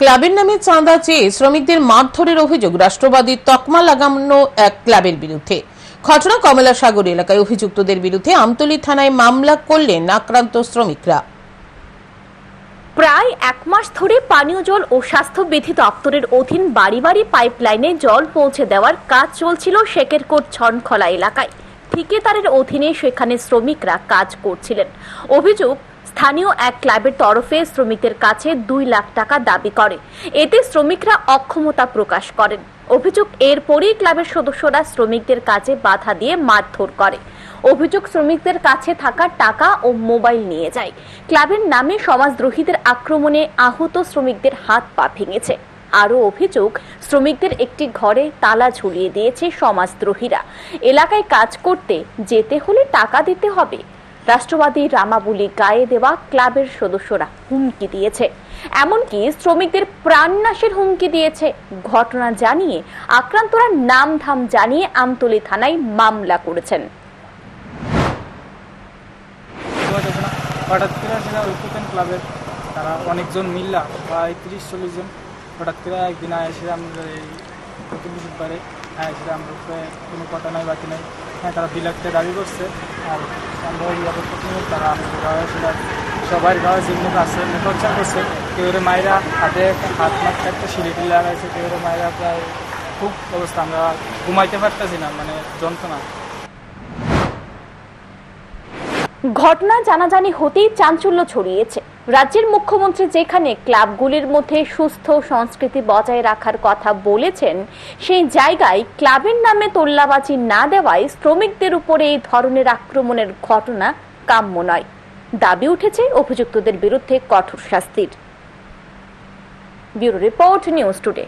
ক্লাবের নামে চাঁদা চেয়ে শ্রমিকদের মারধরের অভিযোগ রাষ্ট্রবাদী তকমা লাগানো এক ক্লাবের বিরুদ্ধে। ঘটনা কমলাসাগর এলাকায়। অভিযুক্তদের বিরুদ্ধে আমতলী থানায় মামলা করলেন আক্রান্ত শ্রমিকরা। প্রায় এক মাস ধরে পানীয় জল ও স্বাস্থ্যবিধি দপ্তরের অধীন বাড়ি বাড়ি পাইপলাইনে জল পৌঁছে দেওয়ার কাজ চলছিল শেকেরকোট ছনখলা এলাকায়। ঠিকাদারের অধীনে সেখানে শ্রমিকরা কাজ করছিলেন। অভিযোগ, স্থানীয় এক ক্লাবের তরফে শ্রমিকদের কাছে 2 লাখ টাকা দাবি করে। এতে শ্রমিকরা অক্ষমতা প্রকাশ করেন। অভিযোগ, এরপরই ক্লাবের সদস্যরা শ্রমিকদের কাজে বাধা দিয়ে মারধর করে। অভিযোগ, শ্রমিকদের কাছে থাকা টাকা ও মোবাইল নিয়ে যায়। ক্লাবের নামে সমাজদ্রোহীদের আক্রমণে আহত শ্রমিকদের হাত পা ভেঙেছে। আরও অভিযোগ, শ্রমিকদের একটি ঘরে তালা ঝুলিয়ে দিয়েছে সমাজদ্রোহীরা। এলাকায় কাজ করতে যেতে হলে টাকা দিতে হবে। রাষ্ট্রবাদী রামাবলী গায়ে দেওয়া ক্লাবের সদস্যরা হুমকি দিয়েছে, এমনকি শ্রমিকদের প্রাণনাশের হুমকি দিয়েছে। ঘটনা জানিয়ে আক্রান্তরা নাম ধাম জানিয়ে আমতলী থানায় মামলা করেছেন। হঠাৎ করে সেটা ঐক্যতান ক্লাবের তারা অনেকজন মিল্লা প্রায় 30-40 জন হঠাৎ করে একদিন এসে আমরা এই প্রতি বুধবারে এসে আমরা কোনো কথা নাই বাকি নাই। হ্যাঁ, তারা 2 লাখ টাকা দাবি করছে। আর আমরা তারা সেটা সবাই গাওয়া যেমনি আছে টর্চার করছে। কেউ মায়েরা হাতে হাত মাঠে একটা সিঁড়ি লাগাইছে, কেউ মায়েরা প্রায় খুব অবস্থা, আমরা ঘুমাইতে পারতেছি না, মানে যন্ত্রণা। ঘটনা জানাজানি হতেই চাঞ্চল্য ছড়িয়েছে। রাজ্যের মুখ্যমন্ত্রী যেখানে ক্লাবগুলির মধ্যে সুস্থ সংস্কৃতি বজায় রাখার কথা বলেছেন, সেই জায়গায় ক্লাবের নামে তোল্লাবাজি না দেওয়ায় শ্রমিকদের উপরে এই ধরনের আক্রমণের ঘটনা কাম্য নয়। দাবি উঠেছে অভিযুক্তদের বিরুদ্ধে কঠোর শাস্তির। Bureau report, news today.